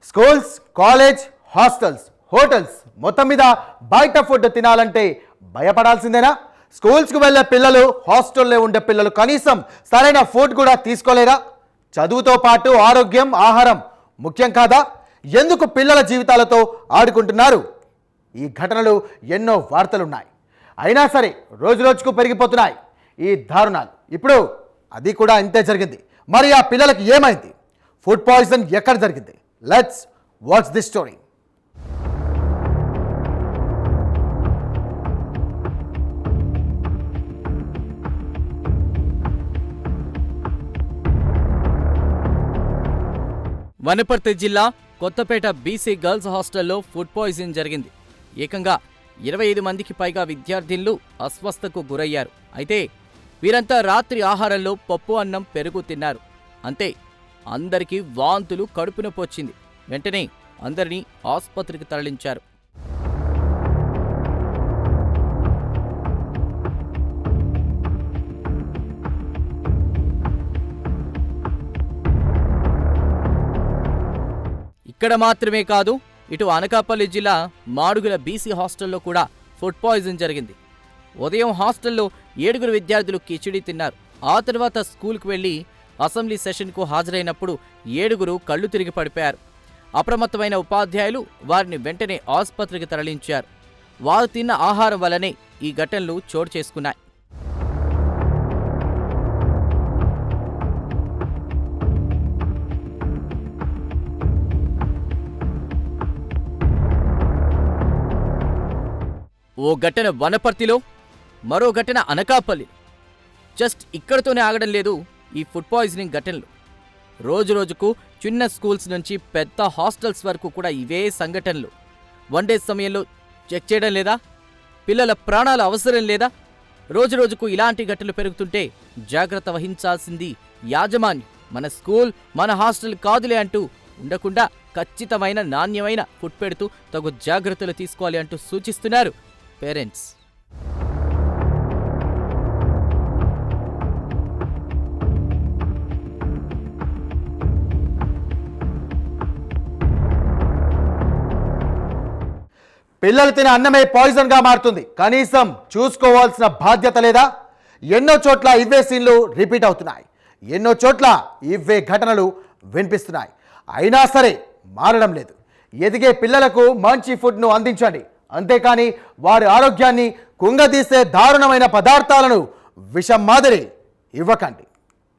Schools, college, hostels, hotels మొత్తం మీద బయట ఫుడ్ తినాలంటే భయపడాల్సిందేనా? స్కూల్స్కి వెళ్ళే పిల్లలు, హాస్టల్లో ఉండే పిల్లలు కనీసం సరైన ఫుడ్ కూడా తీసుకోలేరా? చదువుతో పాటు ఆరోగ్యం, ఆహారం ముఖ్యం కాదా? ఎందుకు పిల్లల జీవితాలతో ఆడుకుంటున్నారు? ఈ ఘటనలు ఎన్నో వార్తలున్నాయి. అయినా సరే రోజు రోజుకు పెరిగిపోతున్నాయి ఈ దారుణాలు. ఇప్పుడు అది కూడా ఇంతే జరిగింది. మరి ఆ పిల్లలకి ఏమైంది? ఫుడ్ పాయిజన్ ఎక్కడ జరిగింది? Let's watch this story. Wanaparthy జిల్లా కొత్తపేట బీసీ గర్ల్స్ హాస్టల్లో ఫుడ్ పాయిజన్ జరిగింది. ఏకంగా 25 మందికి పైగా విద్యార్థినులు అస్వస్థకు గురయ్యారు. అయితే వీరంతా రాత్రి ఆహారంలో పప్పు, అన్నం, పెరుగు తిన్నారు. అంతే, అందరికీ వాంతులు, కడుపు నొప్పి వచ్చింది. వెంటనే అందరినీ ఆసుపత్రికి తరలించారు. ఇక్కడ మాత్రమే కాదు, ఇటు అనకాపల్లి జిల్లా మాడుగుల బీసీ హాస్టల్లో కూడా ఫుడ్ పాయిజన్ జరిగింది. ఉదయం హాస్టల్లో 7 విద్యార్థులు కిచిడి తిన్నారు. ఆ తర్వాత స్కూల్కి వెళ్లి అసెంబ్లీ సెషన్కు హాజరైనప్పుడు 7 కళ్ళు తిరిగి పడిపోయారు. అప్రమత్తమైన ఉపాధ్యాయులు వారిని వెంటనే ఆసుపత్రికి తరలించారు. వారు తిన్న ఆహారం వల్లనే ఈ ఘటనలు చోటు చేసుకున్నాయి. ఓ ఘటన వనపర్తిలో, మరో ఘటన అనకాపల్లి. జస్ట్ ఇక్కడితోనే ఆగడం లేదు ఈ ఫుడ్ పాయిజనింగ్ ఘటనలు. రోజురోజుకు చిన్న స్కూల్స్ నుంచి పెద్ద హాస్టల్స్ వరకు కూడా ఇవే సంఘటనలు. వన్ డే సమయంలో చెక్ చేయడం లేదా? పిల్లల ప్రాణాల అవసరం లేదా? రోజురోజుకు ఇలాంటి ఘటనలు పెరుగుతుంటే జాగ్రత్త వహించాల్సింది యాజమాన్యం. మన స్కూల్, మన హాస్టల్ కాదులే అంటూ ఉండకుండా ఖచ్చితమైన, నాణ్యమైన ఫుడ్ పెడుతూ తగు జాగ్రత్తలు తీసుకోవాలి అంటూ సూచిస్తున్నారు పేరెంట్స్. పిల్లలు తినే అన్నమే పాయిజన్ గా మారుతుంది. కనీసం చూసుకోవాల్సిన బాధ్యత లేదా? ఎన్నో చోట్ల ఇవే సీన్లు రిపీట్ అవుతున్నాయి. ఎన్నో చోట్ల ఇవే ఘటనలు వినిపిస్తున్నాయి. అయినా సరే మారడం లేదు. ఎదిగే పిల్లలకు మంచి ఫుడ్ను అందించండి, అంతేకాని వారి ఆరోగ్యాన్ని కుంగదీసే దారుణమైన పదార్థాలను విషం మాదిరి ఇవ్వకండి.